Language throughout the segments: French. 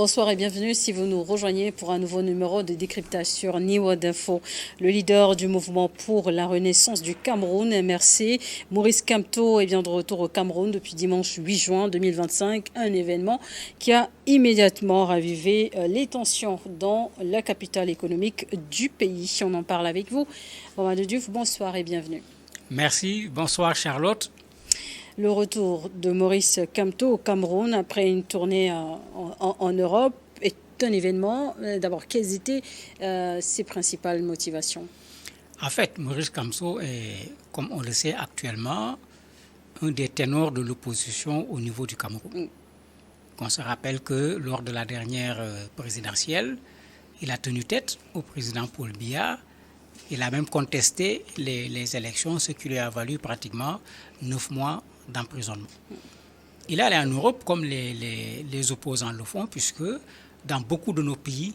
Bonsoir et bienvenue si vous nous rejoignez pour un nouveau numéro de décryptage sur Niwa Info. Le leader du mouvement pour la renaissance du Cameroun, MRC, Maurice Kamto, est bien de retour au Cameroun depuis dimanche 8 juin 2025, un événement qui a immédiatement ravivé les tensions dans la capitale économique du pays. On en parle avec vous. Mamadou Diouf, bonsoir et bienvenue. Merci, bonsoir Charlotte. Le retour de Maurice Kamto au Cameroun après une tournée en Europe est un événement. D'abord, quelles étaient ses principales motivations? En fait, Maurice Kamto est, comme on le sait actuellement, un des ténors de l'opposition au niveau du Cameroun. On se rappelle que lors de la dernière présidentielle, il a tenu tête au président Paul Biya. Il a même contesté les élections, ce qui lui a valu pratiquement 9 mois d'emprisonnement. Il est allé en Europe comme les opposants le font, puisque dans beaucoup de nos pays,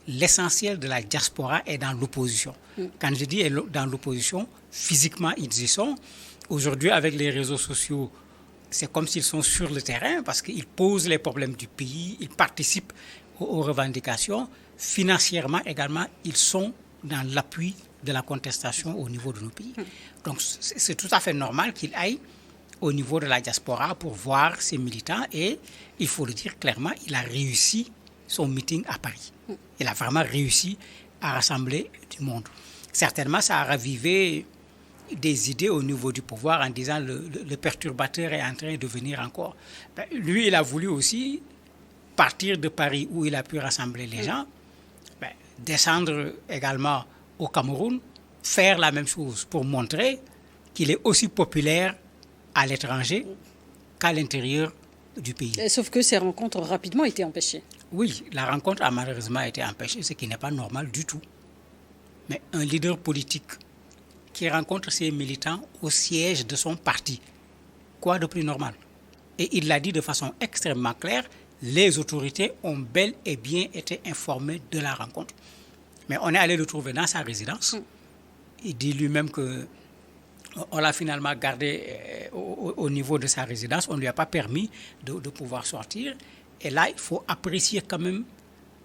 l'essentiel de la diaspora est dans l'opposition. Quand je dis dans l'opposition, physiquement ils y sont. Aujourd'hui, avec les réseaux sociaux, c'est comme s'ils sont sur le terrain parce qu'ils posent les problèmes du pays, ils participent aux revendications. Financièrement également, ils sont dans l'appui de la contestation au niveau de nos pays. Donc c'est tout à fait normal qu'ils aillent au niveau de la diaspora pour voir ses militants et, il faut le dire clairement, il a réussi son meeting à Paris. Il a vraiment réussi à rassembler du monde. Certainement, ça a ravivé des idées au niveau du pouvoir en disant le perturbateur est en train de venir encore. Lui, il a voulu aussi partir de Paris où il a pu rassembler les gens, descendre également au Cameroun, faire la même chose pour montrer qu'il est aussi populaire à l'étranger qu'à l'intérieur du pays. Sauf que ces rencontres ont rapidement été empêchées. Oui, la rencontre a malheureusement été empêchée, ce qui n'est pas normal du tout. Mais un leader politique qui rencontre ses militants au siège de son parti, quoi de plus normal? Et il l'a dit de façon extrêmement claire, les autorités ont bel et bien été informées de la rencontre. Mais on est allé le trouver dans sa résidence. Il dit lui-même que on l'a finalement gardé au niveau de sa résidence. On ne lui a pas permis de pouvoir sortir. Et là, il faut apprécier quand même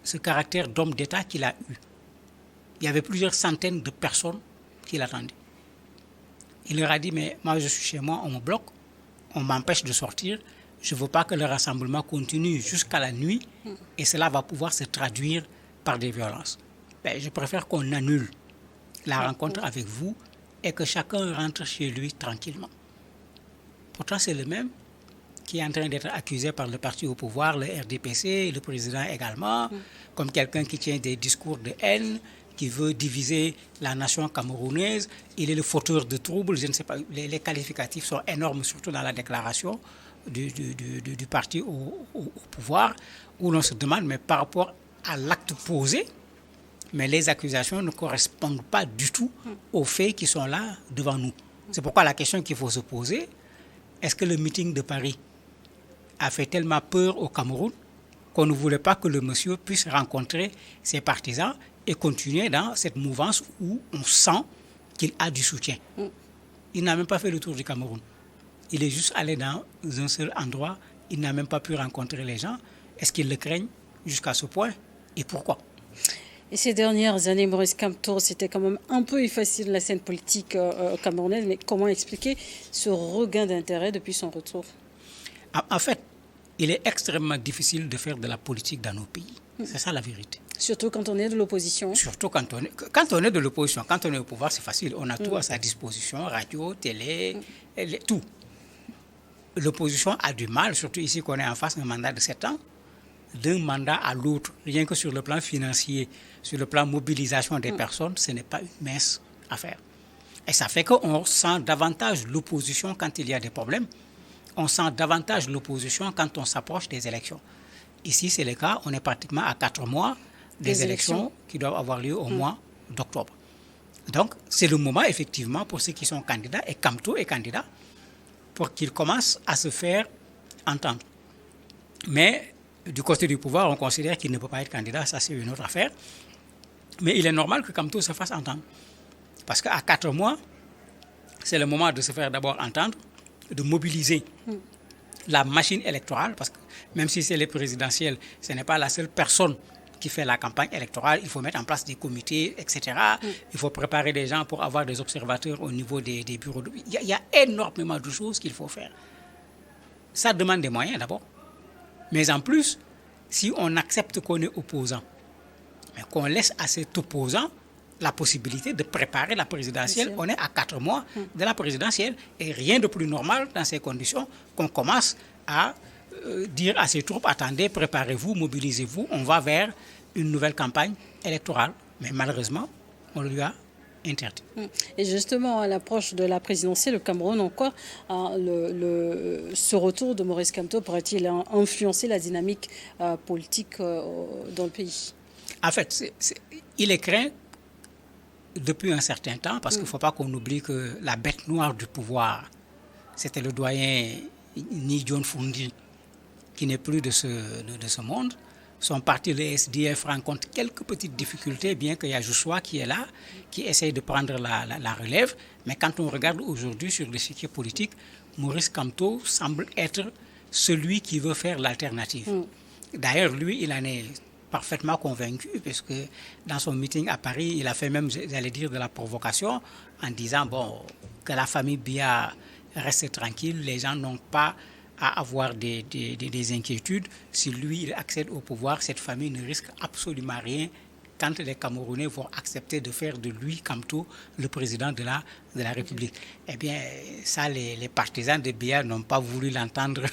ce caractère d'homme d'État qu'il a eu. Il y avait plusieurs centaines de personnes qui l'attendaient. Il leur a dit, mais moi je suis chez moi, on me bloque, on m'empêche de sortir. Je ne veux pas que le rassemblement continue jusqu'à la nuit et cela va pouvoir se traduire par des violences. Je préfère qu'on annule la rencontre avec vous et que chacun rentre chez lui tranquillement. Pourtant, c'est le même qui est en train d'être accusé par le parti au pouvoir, le RDPC, le président également, comme quelqu'un qui tient des discours de haine, qui veut diviser la nation camerounaise. Il est le fauteur de troubles, je ne sais pas, les qualificatifs sont énormes, surtout dans la déclaration du parti au pouvoir, où l'on se demande, mais par rapport à l'acte posé, mais les accusations ne correspondent pas du tout aux faits qui sont là devant nous. C'est pourquoi la question qu'il faut se poser, est-ce que le meeting de Paris a fait tellement peur au Cameroun qu'on ne voulait pas que le monsieur puisse rencontrer ses partisans et continuer dans cette mouvance où on sent qu'il a du soutien. Il n'a même pas fait le tour du Cameroun. Il est juste allé dans un seul endroit. Il n'a même pas pu rencontrer les gens. Est-ce qu'ils le craignent jusqu'à ce point? Et pourquoi? Et ces dernières années, Maurice Kamto, c'était quand même un peu effacé de la scène politique camerounaise, mais comment expliquer ce regain d'intérêt depuis son retour? En fait, il est extrêmement difficile de faire de la politique dans nos pays. C'est ça la vérité. Surtout quand on est de l'opposition. Surtout quand on est de l'opposition. Quand on est au pouvoir, c'est facile. On a tout à sa disposition, radio, télé, tout. L'opposition a du mal, surtout ici qu'on est en face d'un mandat de 7 ans, d'un mandat à l'autre, rien que sur le plan financier, sur le plan mobilisation des personnes, ce n'est pas une mince affaire. Et ça fait qu'on sent davantage l'opposition quand il y a des problèmes. On sent davantage l'opposition quand on s'approche des élections. Ici, c'est le cas, on est pratiquement à 4 mois des élections qui doivent avoir lieu au mois d'octobre. Donc, c'est le moment, effectivement, pour ceux qui sont candidats, et Kamto est candidat, pour qu'il commence à se faire entendre. Mais du côté du pouvoir, on considère qu'il ne peut pas être candidat, ça c'est une autre affaire. Mais il est normal que Kamto se fasse entendre. Parce qu'à 4 mois, c'est le moment de se faire d'abord entendre, de mobiliser la machine électorale, parce que même si c'est les présidentielles, ce n'est pas la seule personne qui fait la campagne électorale. Il faut mettre en place des comités, etc. Il faut préparer des gens pour avoir des observateurs au niveau des bureaux. Il y a énormément de choses qu'il faut faire. Ça demande des moyens d'abord. Mais en plus, si on accepte qu'on est opposant, mais qu'on laisse à cet opposant la possibilité de préparer la présidentielle, on est à 4 mois de la présidentielle. Et rien de plus normal dans ces conditions qu'on commence à dire à ses troupes, attendez, préparez-vous, mobilisez-vous, on va vers une nouvelle campagne électorale. Mais malheureusement, on lui a interdit. Et justement, à l'approche de la présidentielle, le Cameroun encore, ce retour de Maurice Kamto pourrait-il influencer la dynamique politique dans le pays? En fait, il est craint depuis un certain temps, parce qu'il ne faut pas qu'on oublie que la bête noire du pouvoir, c'était le doyen Ni John Fundi, qui n'est plus de ce monde. Son parti, le SDF, rencontre quelques petites difficultés, bien qu'il y a Joshua qui est là, qui essaye de prendre la relève. Mais quand on regarde aujourd'hui sur l'échiquier politique, Maurice Kamto semble être celui qui veut faire l'alternative. D'ailleurs, lui, il en est parfaitement convaincu, puisque dans son meeting à Paris, il a fait même, j'allais dire, de la provocation, en disant, bon, que la famille Biya reste tranquille, les gens n'ont pas à avoir des inquiétudes. Si lui, il accède au pouvoir, cette famille ne risque absolument rien quand les Camerounais vont accepter de faire de lui, Kamto, le président de la République. Eh bien, ça, les partisans de Biya n'ont pas voulu l'entendre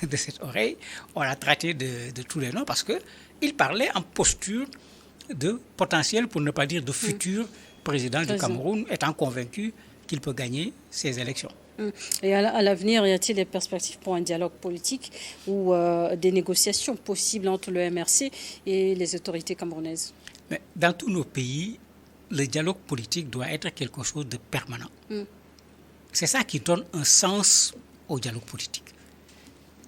de cette oreille. On l'a traité de tous les noms parce qu'il parlait en posture de potentiel, pour ne pas dire de futur président du Cameroun, étant convaincu qu'il peut gagner ces élections. Et à l'avenir, y a-t-il des perspectives pour un dialogue politique ou des négociations possibles entre le MRC et les autorités camerounaises? Mais dans tous nos pays, le dialogue politique doit être quelque chose de permanent. C'est ça qui donne un sens au dialogue politique.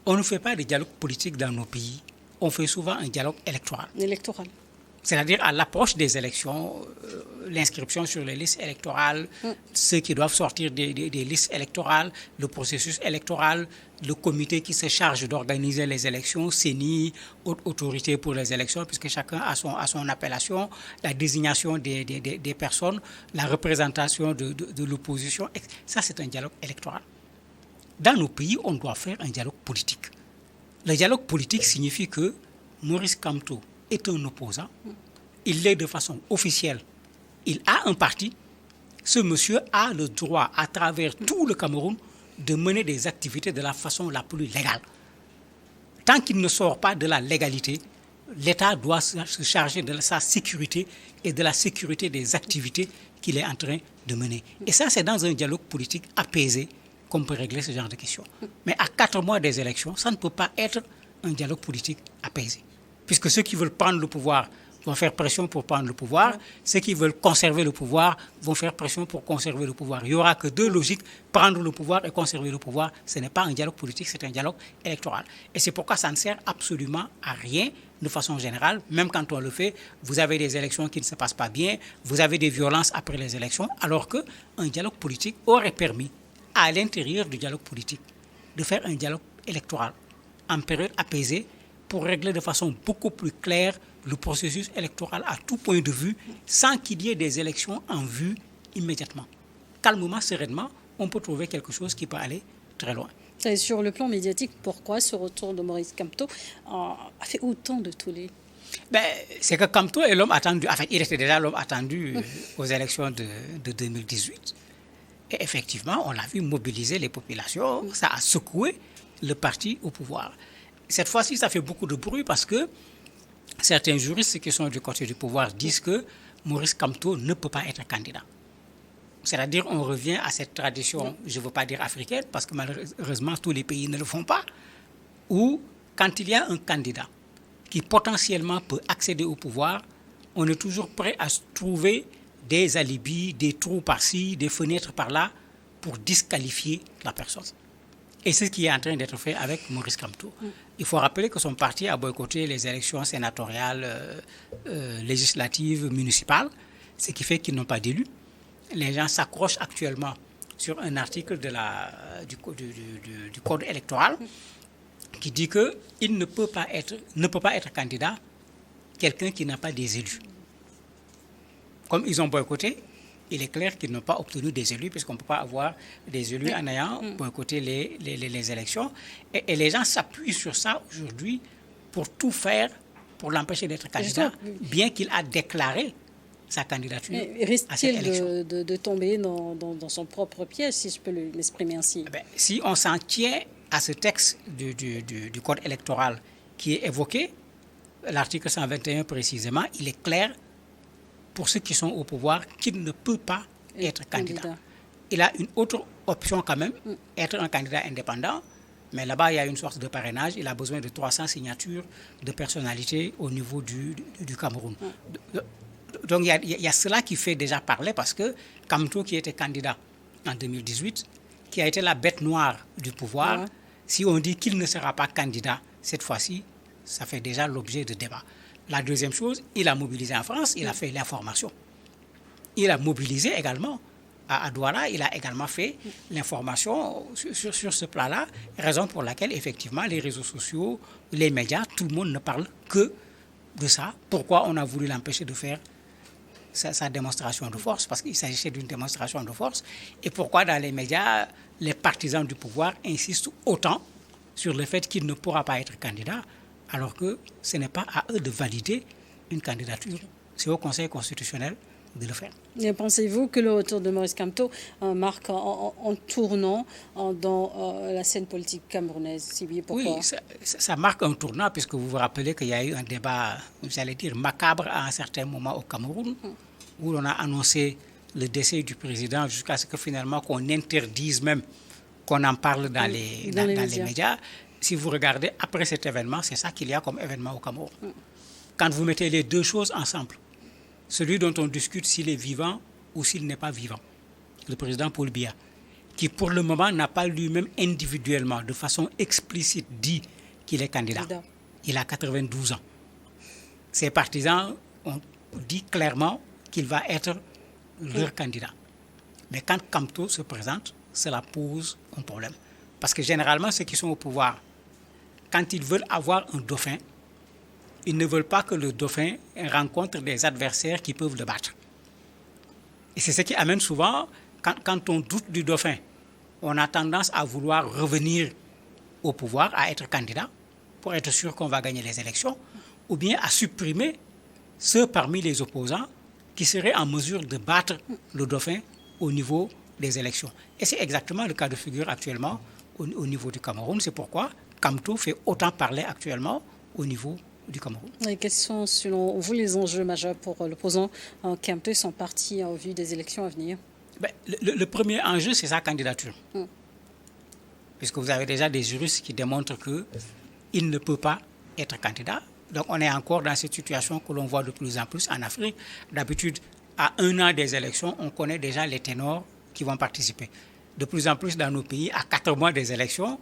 On ne fait pas de dialogue politique dans nos pays, on fait souvent un dialogue électoral. C'est-à-dire à l'approche des élections, l'inscription sur les listes électorales, ceux qui doivent sortir des listes électorales, le processus électoral, le comité qui se charge d'organiser les élections, CENI, haute autorité pour les élections, puisque chacun a son appellation, la désignation des personnes, la représentation de l'opposition. Ça, c'est un dialogue électoral. Dans nos pays, on doit faire un dialogue politique. Le dialogue politique signifie que Maurice Kamto est un opposant, il l'est de façon officielle, il a un parti, ce monsieur a le droit à travers tout le Cameroun de mener des activités de la façon la plus légale. Tant qu'il ne sort pas de la légalité, l'État doit se charger de sa sécurité et de la sécurité des activités qu'il est en train de mener. Et ça, c'est dans un dialogue politique apaisé qu'on peut régler ce genre de questions. Mais à 4 mois des élections, ça ne peut pas être un dialogue politique apaisé. Puisque ceux qui veulent prendre le pouvoir vont faire pression pour prendre le pouvoir, ceux qui veulent conserver le pouvoir vont faire pression pour conserver le pouvoir. Il n'y aura que 2 logiques, prendre le pouvoir et conserver le pouvoir. Ce n'est pas un dialogue politique, c'est un dialogue électoral. Et c'est pourquoi ça ne sert absolument à rien de façon générale. Même quand on le fait, vous avez des élections qui ne se passent pas bien, vous avez des violences après les élections, alors qu'un dialogue politique aurait permis, à l'intérieur du dialogue politique, de faire un dialogue électoral en période apaisée, pour régler de façon beaucoup plus claire le processus électoral à tout point de vue, sans qu'il y ait des élections en vue immédiatement. Calmement, sereinement, on peut trouver quelque chose qui peut aller très loin. Et sur le plan médiatique, pourquoi ce retour de Maurice Kamto a fait autant de tollé? C'est que Kamto est l'homme attendu, enfin il était déjà l'homme attendu aux élections de 2018. Et effectivement, on l'a vu mobiliser les populations, ça a secoué le parti au pouvoir. Cette fois-ci, ça fait beaucoup de bruit parce que certains juristes qui sont du côté du pouvoir disent que Maurice Kamto ne peut pas être candidat. C'est-à-dire, on revient à cette tradition, je ne veux pas dire africaine, parce que malheureusement, tous les pays ne le font pas, où quand il y a un candidat qui potentiellement peut accéder au pouvoir, on est toujours prêt à trouver des alibis, des trous par-ci, des fenêtres par-là, pour disqualifier la personne. Et c'est ce qui est en train d'être fait avec Maurice Kamto. Il faut rappeler que son parti a boycotté les élections sénatoriales, législatives, municipales, ce qui fait qu'ils n'ont pas d'élus. Les gens s'accrochent actuellement sur un article du code électoral qui dit qu'il ne peut pas être candidat quelqu'un qui n'a pas des élus. Comme ils ont boycotté, il est clair qu'ils n'ont pas obtenu des élus, puisqu'on ne peut pas avoir des élus en ayant boycotté les élections. Et les gens s'appuient sur ça aujourd'hui pour tout faire pour l'empêcher d'être candidat, bien qu'il a déclaré sa candidature à cette élection. Risque-t-il de tomber dans son propre piège, si je peux m'exprimer ainsi? Si on s'en tient à ce texte du code électoral qui est évoqué, l'article 121 précisément, il est clair pour ceux qui sont au pouvoir qu'il ne peut pas être candidat. Il a une autre option quand même, être un candidat indépendant, mais là-bas il y a une sorte de parrainage, il a besoin de 300 signatures de personnalités au niveau du Cameroun. Donc il y a cela qui fait déjà parler, parce que Kamto, qui était candidat en 2018, qui a été la bête noire du pouvoir, si on dit qu'il ne sera pas candidat cette fois-ci, ça fait déjà l'objet de débat. La deuxième chose, il a mobilisé en France, il a fait l'information. Il a mobilisé également à Douala, il a également fait l'information sur ce plan-là, raison pour laquelle effectivement les réseaux sociaux, les médias, tout le monde ne parle que de ça. Pourquoi on a voulu l'empêcher de faire sa démonstration de force, parce qu'il s'agissait d'une démonstration de force, et pourquoi dans les médias, les partisans du pouvoir insistent autant sur le fait qu'il ne pourra pas être candidat, alors que ce n'est pas à eux de valider une candidature, c'est au Conseil constitutionnel de le faire. Et pensez-vous que le retour de Maurice Kamto marque un tournant dans la scène politique camerounaise? Si oui, pourquoi? Oui, ça marque un tournant, puisque vous vous rappelez qu'il y a eu un débat, j'allais dire, macabre à un certain moment au Cameroun, où on a annoncé le décès du président jusqu'à ce que finalement qu'on interdise même qu'on en parle dans les médias. Si vous regardez, après cet événement, c'est ça qu'il y a comme événement au Cameroun. Quand vous mettez les deux choses ensemble, celui dont on discute s'il est vivant ou s'il n'est pas vivant, le président Paul Biya, qui pour le moment n'a pas lui-même individuellement, de façon explicite, dit qu'il est candidat. Il a 92 ans. Ses partisans ont dit clairement qu'il va être leur candidat. Mais quand Kamto se présente, cela pose un problème. Parce que généralement, ceux qui sont au pouvoir, quand ils veulent avoir un dauphin, ils ne veulent pas que le dauphin rencontre des adversaires qui peuvent le battre. Et c'est ce qui amène souvent, quand on doute du dauphin, on a tendance à vouloir revenir au pouvoir, à être candidat, pour être sûr qu'on va gagner les élections, ou bien à supprimer ceux parmi les opposants qui seraient en mesure de battre le dauphin au niveau des élections. Et c'est exactement le cas de figure actuellement au niveau du Cameroun. C'est pourquoi Kamto fait autant parler actuellement au niveau du Cameroun. Et quels sont, selon vous, les enjeux majeurs pour l'opposant Kamto et son parti en vue des élections à venir? Le premier enjeu, c'est sa candidature. Puisque vous avez déjà des juristes qui démontrent qu'il ne peut pas être candidat. Donc on est encore dans cette situation que l'on voit de plus en plus en Afrique. D'habitude, à 1 an des élections, on connaît déjà les ténors qui vont participer. De plus en plus dans nos pays, à 4 mois des élections,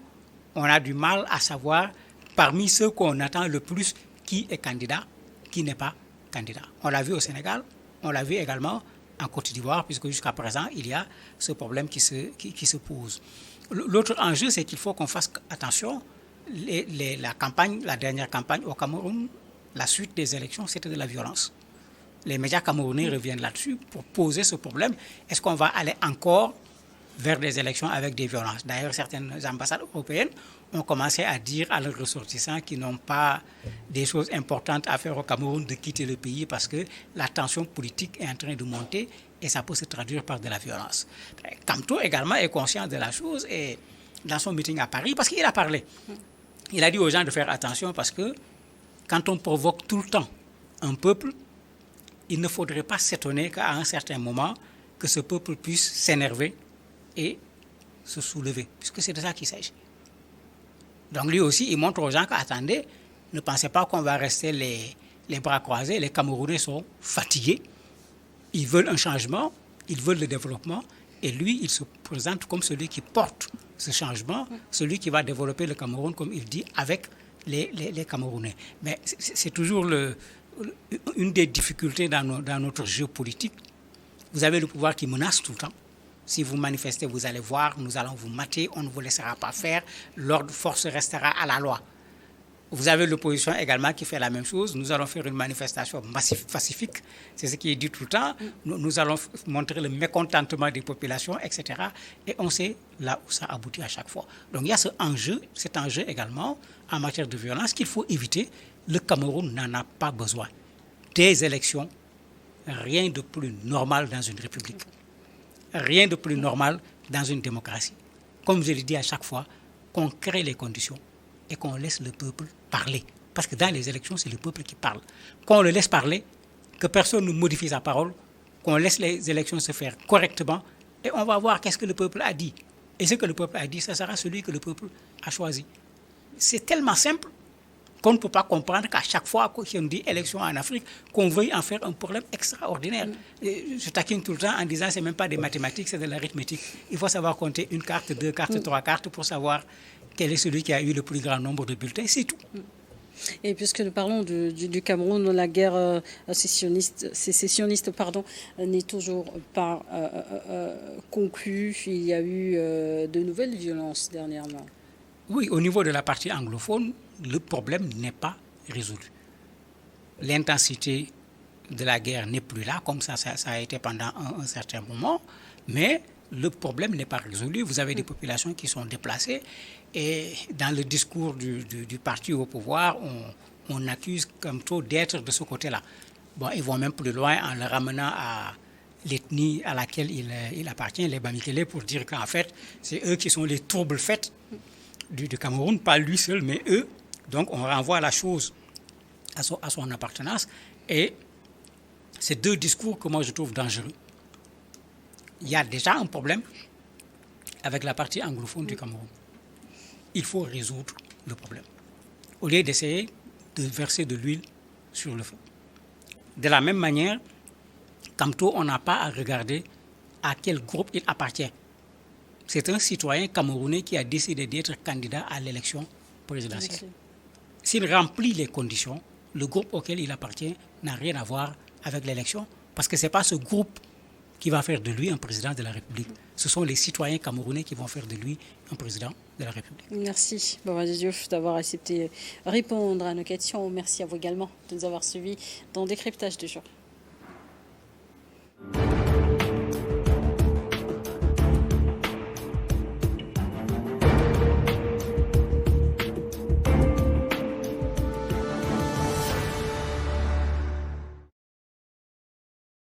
on a du mal à savoir parmi ceux qu'on attend le plus qui est candidat, qui n'est pas candidat. On l'a vu au Sénégal, on l'a vu également en Côte d'Ivoire, puisque jusqu'à présent, il y a ce problème qui se pose. L'autre enjeu, c'est qu'il faut qu'on fasse attention. La dernière campagne au Cameroun, la suite des élections, c'était de la violence. Les médias camerounais reviennent là-dessus pour poser ce problème. Est-ce qu'on va aller encore vers des élections avec des violences? D'ailleurs, certaines ambassades européennes ont commencé à dire à leurs ressortissants qui n'ont pas des choses importantes à faire au Cameroun de quitter le pays parce que la tension politique est en train de monter et ça peut se traduire par de la violence. Kamto également est conscient de la chose et dans son meeting à Paris, parce qu'il a parlé, il a dit aux gens de faire attention parce que quand on provoque tout le temps un peuple, il ne faudrait pas s'étonner qu'à un certain moment, que ce peuple puisse s'énerver et se soulever, puisque c'est de ça qu'il s'agit. Donc lui aussi, il montre aux gens qu'attendez, ne pensez pas qu'on va rester les bras croisés. Les Camerounais sont fatigués, ils veulent un changement, ils veulent le développement, et lui, il se présente comme celui qui porte ce changement, celui qui va développer le Cameroun, comme il dit, avec les Camerounais. Mais c'est toujours une des difficultés dans notre jeu politique. Vous avez le pouvoir qui menace tout le temps. Si vous manifestez, vous allez voir, nous allons vous mater, on ne vous laissera pas faire, l'ordre force restera à la loi. Vous avez l'opposition également qui fait la même chose. Nous allons faire une manifestation pacifique, c'est ce qui est dit tout le temps. Nous allons montrer le mécontentement des populations, etc. Et on sait là où ça aboutit à chaque fois. Donc il y a cet enjeu également en matière de violence qu'il faut éviter. Le Cameroun n'en a pas besoin. Des élections, rien de plus normal dans une république. Rien de plus normal dans une démocratie. Comme je le dis à chaque fois, qu'on crée les conditions et qu'on laisse le peuple parler. Parce que dans les élections, c'est le peuple qui parle. Qu'on le laisse parler, que personne ne modifie sa parole, qu'on laisse les élections se faire correctement et on va voir qu'est-ce que le peuple a dit. Et ce que le peuple a dit, ça sera celui que le peuple a choisi. C'est tellement simple qu'on ne peut pas comprendre qu'à chaque fois qu'on dit élection en Afrique, qu'on veuille en faire un problème extraordinaire. Je taquine tout le temps en disant que ce n'est même pas des mathématiques, c'est de l'arithmétique. Il faut savoir compter une carte, deux cartes, trois cartes pour savoir quel est celui qui a eu le plus grand nombre de bulletins, c'est tout. Et puisque nous parlons du Cameroun, la guerre sécessionniste n'est toujours pas conclue. Il y a eu de nouvelles violences dernièrement. Oui, au niveau de la partie anglophone, le problème n'est pas résolu. L'intensité de la guerre n'est plus là, comme ça a été pendant un certain moment, mais le problème n'est pas résolu. Vous avez des populations qui sont déplacées et dans le discours du parti au pouvoir, on accuse Kamto d'être de ce côté-là. Bon, ils vont même plus loin en le ramenant à l'ethnie à laquelle il appartient, les Bamikele, pour dire qu'en fait, c'est eux qui sont les troubles faits du Cameroun, pas lui seul, mais eux. Donc on renvoie la chose à son appartenance. Et c'est deux discours que moi je trouve dangereux. Il y a déjà un problème avec la partie anglophone du Cameroun. Il faut résoudre le problème, au lieu d'essayer de verser de l'huile sur le feu. De la même manière, Kamto, on n'a pas à regarder à quel groupe il appartient. C'est un citoyen camerounais qui a décidé d'être candidat à l'élection présidentielle. S'il remplit les conditions, le groupe auquel il appartient n'a rien à voir avec l'élection, parce que ce n'est pas ce groupe qui va faire de lui un président de la République. Ce sont les citoyens camerounais qui vont faire de lui un président de la République. Merci, Baba Diouf, d'avoir accepté répondre à nos questions. Merci à vous également de nous avoir suivis dans Décryptage du jour.